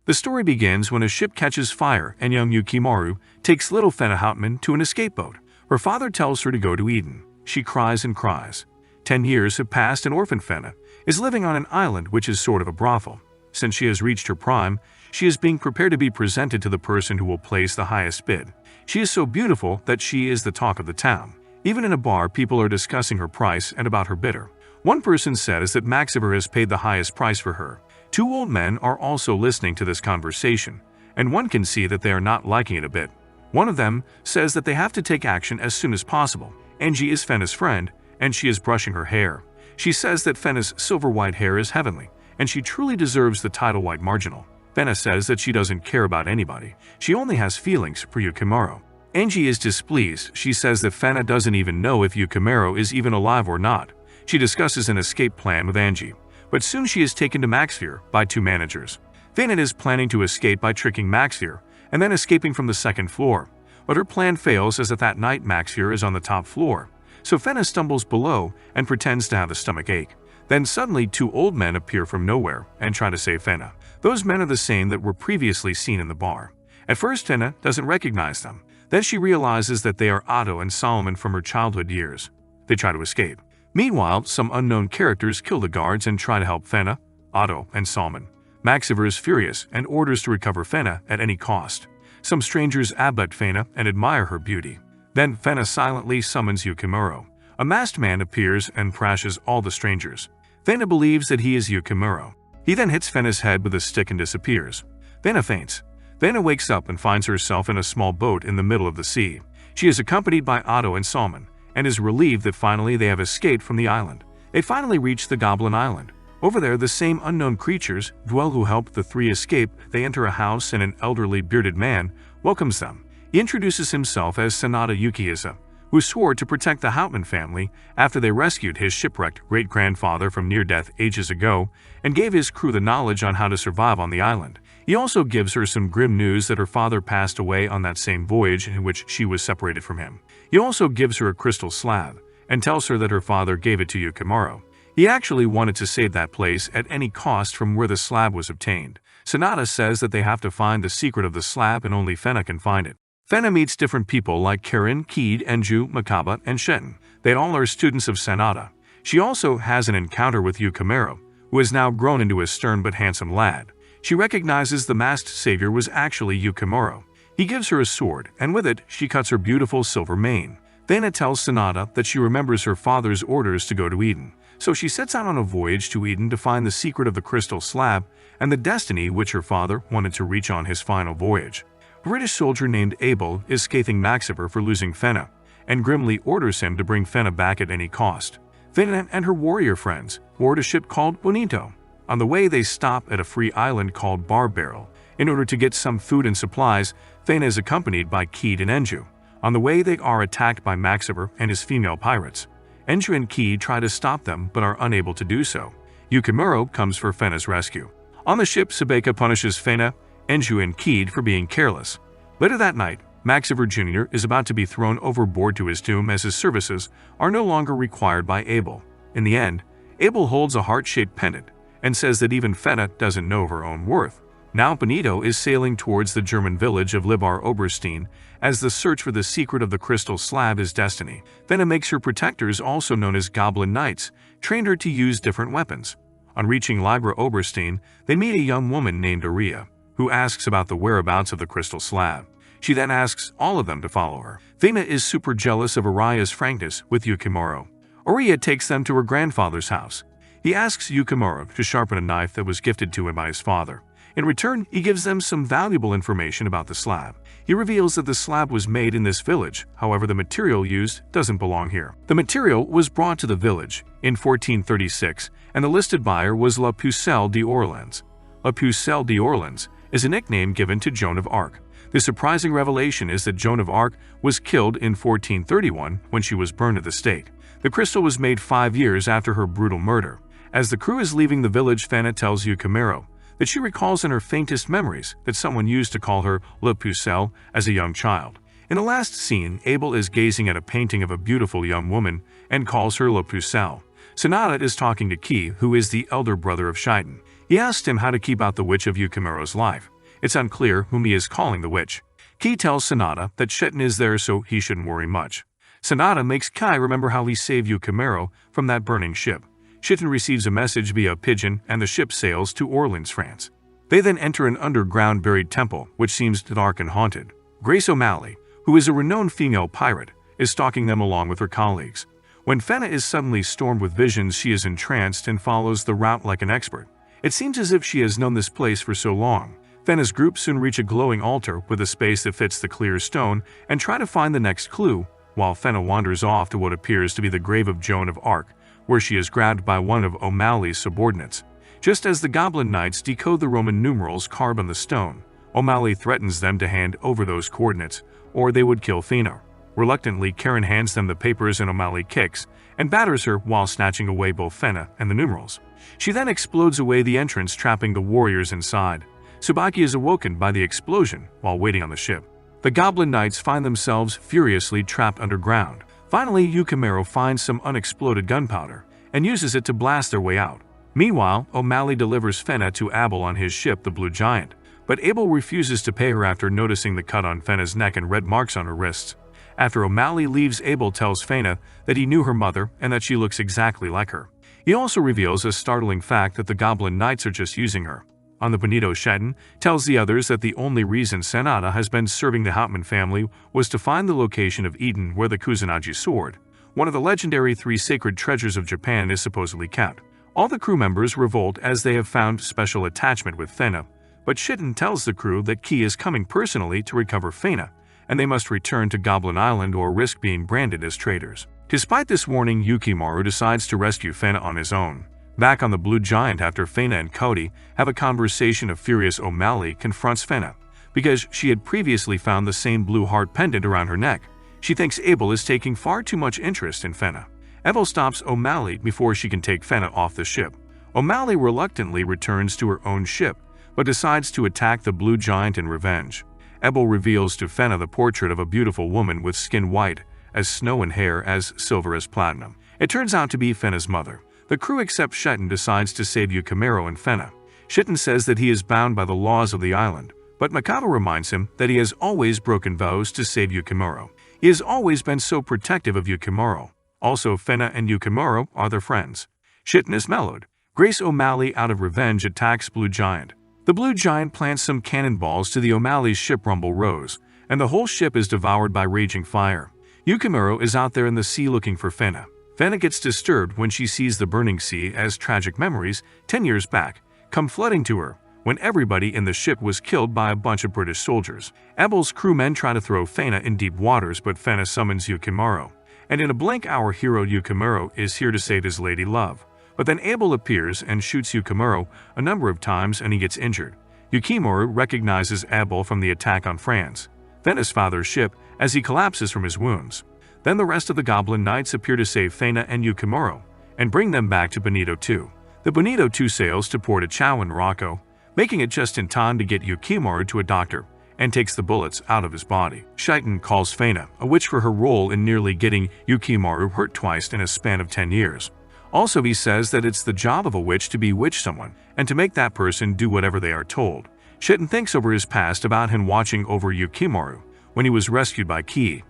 The story begins when a ship catches fire and young Yukimaru takes little Fena Hauptmann to an escape boat. Her father tells her to go to Eden. She cries and cries. 10 years have passed and orphan Fena is living on an island which is sort of a brothel. Since she has reached her prime, she is being prepared to be presented to the person who will place the highest bid. She is so beautiful that she is the talk of the town. Even in a bar, people are discussing her price and about her bidder. One person says that Maxiver has paid the highest price for her. 2 old men are also listening to this conversation, and one can see that they are not liking it a bit. One of them says that they have to take action as soon as possible. Angie is Fena's friend, and she is brushing her hair. She says that Fena's silver white hair is heavenly, and she truly deserves the title white marginal. Fena says that she doesn't care about anybody. She only has feelings for Yukimaru. Angie is displeased. She says that Fena doesn't even know if Yukimaru is even alive or not. She discusses an escape plan with Angie, but soon she is taken to Maxsphere by 2 managers. Fena is planning to escape by tricking Maxsphere and then escaping from the 2nd floor, but her plan fails as at that night Maxsphere is on the top floor. So Fena stumbles below and pretends to have a stomach ache. Then suddenly 2 old men appear from nowhere and try to save Fena. Those men are the same that were previously seen in the bar. At first Fena doesn't recognize them. Then she realizes that they are Otto and Solomon from her childhood years. They try to escape. Meanwhile, some unknown characters kill the guards and try to help Fena, Otto, and Solomon. Maxiver is furious and orders to recover Fena at any cost. Some strangers abut Fena and admire her beauty. Then Fena silently summons Yukimaru. A masked man appears and crashes all the strangers. Fena believes that he is Yukimaru. He then hits Fena's head with a stick and disappears. Fena faints. Fena wakes up and finds herself in a small boat in the middle of the sea. She is accompanied by Otto and Solomon, and is relieved that finally they have escaped from the island. They finally reach the Goblin Island. Over there, the same unknown creatures dwell who helped the 3 escape. They enter a house and an elderly bearded man welcomes them. He introduces himself as Sanada Yukiisa, who swore to protect the Hauptmann family after they rescued his shipwrecked great-grandfather from near-death ages ago and gave his crew the knowledge on how to survive on the island. He also gives her some grim news that her father passed away on that same voyage in which she was separated from him. He also gives her a crystal slab and tells her that her father gave it to Yukimaru. He actually wanted to save that place at any cost from where the slab was obtained. Sanada says that they have to find the secret of the slab and only Fena can find it. Fena meets different people like Karen, Keed, Enju, Makaba, and Shetten. They all are students of Sanada. She also has an encounter with Yukimaru, who has now grown into a stern but handsome lad. She recognizes the masked savior was actually Yukimaru. He gives her a sword, and with it, she cuts her beautiful silver mane. Fena tells Sanada that she remembers her father's orders to go to Eden, so she sets out on a voyage to Eden to find the secret of the crystal slab and the destiny which her father wanted to reach on his final voyage. A British soldier named Abel is scathing Maxiver for losing Fena, and grimly orders him to bring Fena back at any cost. Fena and her warrior friends board a ship called Bonito. On the way, they stop at a free island called Bar Barrel. In order to get some food and supplies, Fena is accompanied by Keed and Enju. On the way, they are attacked by Maxiver and his female pirates. Enju and Keed try to stop them but are unable to do so. Yukimaru comes for Fena's rescue. On the ship, Sabeka punishes Fena, Enju, and Keed for being careless. Later that night, Maxiver Jr. is about to be thrown overboard to his doom as his services are no longer required by Abel. In the end, Abel holds a heart-shaped pendant and says that even Fena doesn't know her own worth. Now Benito is sailing towards the German village of Libar Oberstein as the search for the secret of the crystal slab is destiny. Fena makes her protectors, also known as Goblin Knights, train her to use different weapons. On reaching Libar Oberstein, they meet a young woman named Aria, who asks about the whereabouts of the crystal slab. She then asks all of them to follow her. Fena is super jealous of Aria's frankness with Yukimaru. Aria takes them to her grandfather's house. He asks Yukimaru to sharpen a knife that was gifted to him by his father. In return, he gives them some valuable information about the slab. He reveals that the slab was made in this village, however the material used doesn't belong here. The material was brought to the village in 1436, and the listed buyer was La Pucelle d'Orleans. La Pucelle d'Orleans is a nickname given to Joan of Arc. The surprising revelation is that Joan of Arc was killed in 1431 when she was burned at the stake. The crystal was made 5 years after her brutal murder. As the crew is leaving the village, Fena tells Yukimaru that she recalls in her faintest memories that someone used to call her La Pucelle as a young child. In the last scene, Abel is gazing at a painting of a beautiful young woman and calls her La Pucelle. Sanada is talking to Ki, who is the elder brother of Shiden. He asks him how to keep out the witch of Yukimaru's life. It's unclear whom he is calling the witch. Key tells Sanada that Shitten is there so he shouldn't worry much. Sanada makes Kai remember how he saved Yukimaro from that burning ship. Shitten receives a message via pigeon and the ship sails to Orleans, France. They then enter an underground buried temple, which seems dark and haunted. Grace O'Malley, who is a renowned female pirate, is stalking them along with her colleagues. When Fenna is suddenly stormed with visions, she is entranced and follows the route like an expert. It seems as if she has known this place for so long. Fenna's group soon reach a glowing altar with a space that fits the clear stone and try to find the next clue, while Fenna wanders off to what appears to be the grave of Joan of Arc, where she is grabbed by one of O'Malley's subordinates. Just as the Goblin Knights decode the Roman numerals carved on the stone, O'Malley threatens them to hand over those coordinates, or they would kill Fenna. Reluctantly, Karen hands them the papers and O'Malley kicks and batters her while snatching away both Fenna and the numerals. She then explodes away the entrance, trapping the warriors inside. Tsubaki is awoken by the explosion while waiting on the ship. The Goblin Knights find themselves furiously trapped underground. Finally, Yukimaro finds some unexploded gunpowder and uses it to blast their way out. Meanwhile, O'Malley delivers Fenna to Abel on his ship, the Blue Giant, but Abel refuses to pay her after noticing the cut on Fenna's neck and red marks on her wrists. After O'Malley leaves, Abel tells Fenna that he knew her mother and that she looks exactly like her. He also reveals a startling fact that the Goblin Knights are just using her. On the Benito, Shitten tells the others that the only reason Sanada has been serving the Hauptmann family was to find the location of Eden, where the Kusanagi sword, one of the legendary 3 sacred treasures of Japan, is supposedly kept. All the crew members revolt as they have found special attachment with Fenna, but Shitten tells the crew that Key is coming personally to recover Fenna, and they must return to Goblin Island or risk being branded as traitors. Despite this warning, Yukimaru decides to rescue Fenna on his own. Back on the Blue Giant, after Fenna and Cody have a conversation, a furious O'Malley confronts Fenna. Because she had previously found the same blue heart pendant around her neck, she thinks Abel is taking far too much interest in Fenna. Abel stops O'Malley before she can take Fenna off the ship. O'Malley reluctantly returns to her own ship, but decides to attack the Blue Giant in revenge. Abel reveals to Fenna the portrait of a beautiful woman with skin white as snow and hair as silver as platinum. It turns out to be Fenna's mother. The crew, except Shitten, decides to save Yukimaro and Fenna. Shitten says that he is bound by the laws of the island, but Mikado reminds him that he has always broken vows to save Yukimaro. He has always been so protective of Yukimaro. Also, Fenna and Yukimaro are their friends. Shitten is mellowed. Grace O'Malley, out of revenge, attacks Blue Giant. The Blue Giant plants some cannonballs to the O'Malley's ship Rumble Rose, and the whole ship is devoured by raging fire. Yukimaro is out there in the sea looking for Fenna. Fenna gets disturbed when she sees the burning sea as tragic memories 10 years back come flooding to her when everybody in the ship was killed by a bunch of British soldiers. Abel's crewmen try to throw Fenna in deep waters, but Fenna summons Yukimaro. And in a blink, our hero Yukimaro is here to save his lady love. But then Abel appears and shoots Yukimaro a number of times and he gets injured. Yukimaro recognizes Abel from the attack on France, Fenna's father's ship, as he collapses from his wounds. Then the rest of the Goblin Knights appear to save Fenna and Yukimaro and bring them back to Benito II. The Benito II sails to Port Chao in Morocco, making it just in time to get Yukimaro to a doctor and takes the bullets out of his body. Shitten calls Fenna a witch for her role in nearly getting Yukimaro hurt twice in a span of 10 years. Also, he says that it's the job of a witch to bewitch someone and to make that person do whatever they are told. Shitten thinks over his past about him watching over Yukimaro when he was rescued by Key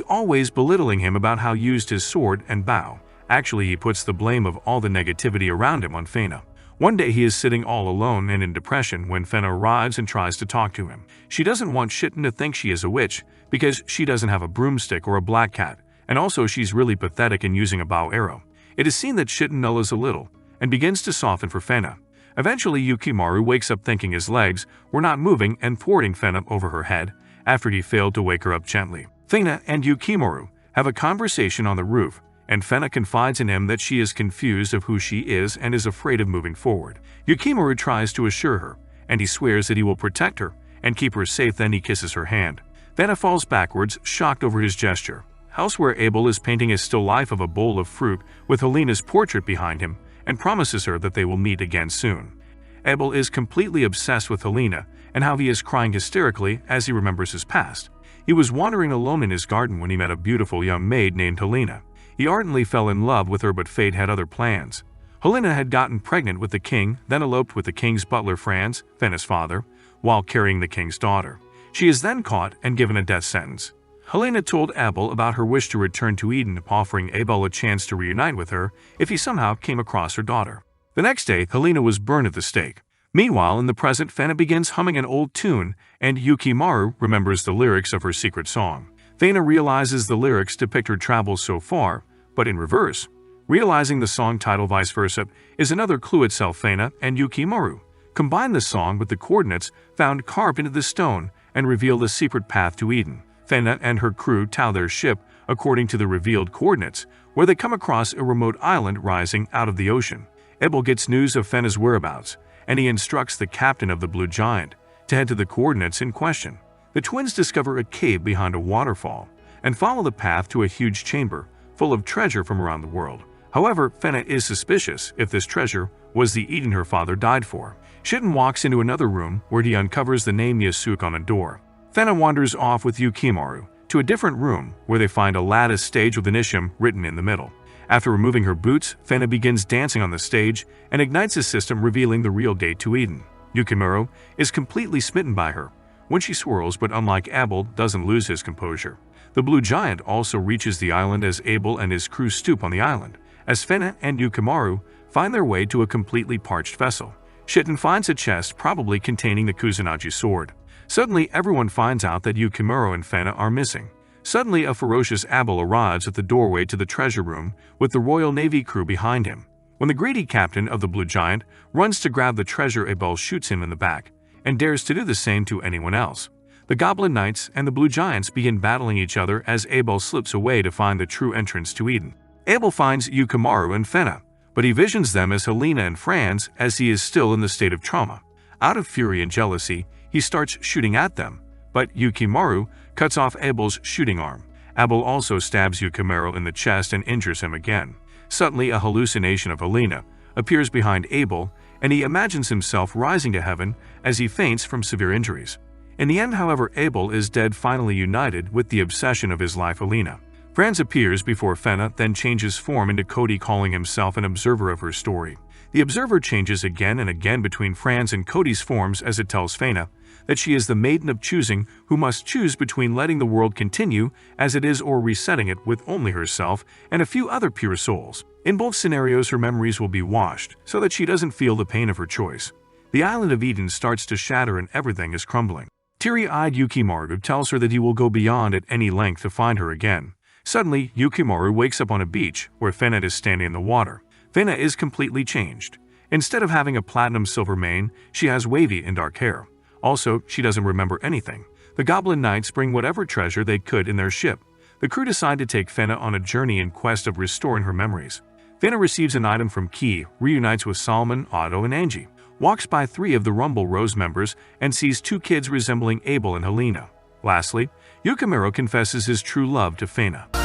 always belittling him about how he used his sword and bow. Actually, he puts the blame of all the negativity around him on Fenna. One day he is sitting all alone and in depression when Fenna arrives and tries to talk to him. She doesn't want Shitten to think she is a witch because she doesn't have a broomstick or a black cat, and also she's really pathetic in using a bow arrow. It is seen that Shitten nulls a little and begins to soften for Fenna. Eventually, Yukimaru wakes up thinking his legs were not moving and thwarting Fenna over her head after he failed to wake her up gently. Fenna and Yukimaru have a conversation on the roof, and Fenna confides in him that she is confused of who she is and is afraid of moving forward. Yukimaru tries to assure her, and he swears that he will protect her and keep her safe. Then he kisses her hand. Fenna falls backwards, shocked over his gesture. Elsewhere, Abel is painting a still life of a bowl of fruit with Helena's portrait behind him and promises her that they will meet again soon. Abel is completely obsessed with Helena and how he is crying hysterically as he remembers his past. He was wandering alone in his garden when he met a beautiful young maid named Helena. He ardently fell in love with her, but fate had other plans. Helena had gotten pregnant with the king, then eloped with the king's butler Franz, Fenna's father, while carrying the king's daughter. She is then caught and given a death sentence. Helena told Abel about her wish to return to Eden, offering Abel a chance to reunite with her if he somehow came across her daughter. The next day, Helena was burned at the stake. Meanwhile, in the present, Fena begins humming an old tune, and Yukimaru remembers the lyrics of her secret song. Fena realizes the lyrics depict her travels so far, but in reverse. Realizing the song title vice versa is another clue itself. Fena and Yukimaru combine the song with the coordinates found carved into the stone and reveal the secret path to Eden. Fena and her crew tow their ship according to the revealed coordinates, where they come across a remote island rising out of the ocean. Abel gets news of Fena's whereabouts, and he instructs the captain of the Blue Giant to head to the coordinates in question. The twins discover a cave behind a waterfall and follow the path to a huge chamber full of treasure from around the world. However, Fena is suspicious if this treasure was the Eden her father died for. Shitten walks into another room where he uncovers the name Yasuke on a door. Fena wanders off with Yukimaru to a different room where they find a lattice stage with an isham written in the middle. After removing her boots, Fena begins dancing on the stage and ignites a system revealing the real gate to Eden. Yukimaru is completely smitten by her when she swirls, but unlike Abel, doesn't lose his composure. The Blue Giant also reaches the island as Abel and his crew stoop on the island, as Fena and Yukimaru find their way to a completely parched vessel. Shitten finds a chest probably containing the Kusanagi sword. Suddenly, everyone finds out that Yukimaru and Fena are missing. Suddenly, a ferocious Abel arrives at the doorway to the treasure room with the Royal Navy crew behind him. When the greedy captain of the Blue Giant runs to grab the treasure, Abel shoots him in the back and dares to do the same to anyone else. The Goblin Knights and the Blue Giants begin battling each other as Abel slips away to find the true entrance to Eden. Abel finds Yukimaru and Fena, but he visions them as Helena and Franz as he is still in the state of trauma. Out of fury and jealousy, he starts shooting at them, but Yukimaru cuts off Abel's shooting arm. Abel also stabs Yukimaru in the chest and injures him again. Suddenly, a hallucination of Helena appears behind Abel, and he imagines himself rising to heaven as he faints from severe injuries. In the end, however, Abel is dead, finally united with the obsession of his life, Helena. Franz appears before Fena, then changes form into Cody, calling himself an observer of her story. The observer changes again and again between Franz and Cody's forms as it tells Fena that she is the maiden of choosing who must choose between letting the world continue as it is or resetting it with only herself and a few other pure souls. In both scenarios, her memories will be washed so that she doesn't feel the pain of her choice. The island of Eden starts to shatter and everything is crumbling. Teary-eyed Yukimaru tells her that he will go beyond at any length to find her again. Suddenly, Yukimaru wakes up on a beach where Fena is standing in the water. Fena is completely changed. Instead of having a platinum-silver mane, she has wavy and dark hair. Also, she doesn't remember anything. The Goblin Knights bring whatever treasure they could in their ship. The crew decide to take Fena on a journey in quest of restoring her memories. Fena receives an item from Key, reunites with Solomon, Otto, and Angie, walks by 3 of the Rumble Rose members, and sees 2 kids resembling Abel and Helena. Lastly, Yukimaru confesses his true love to Fena.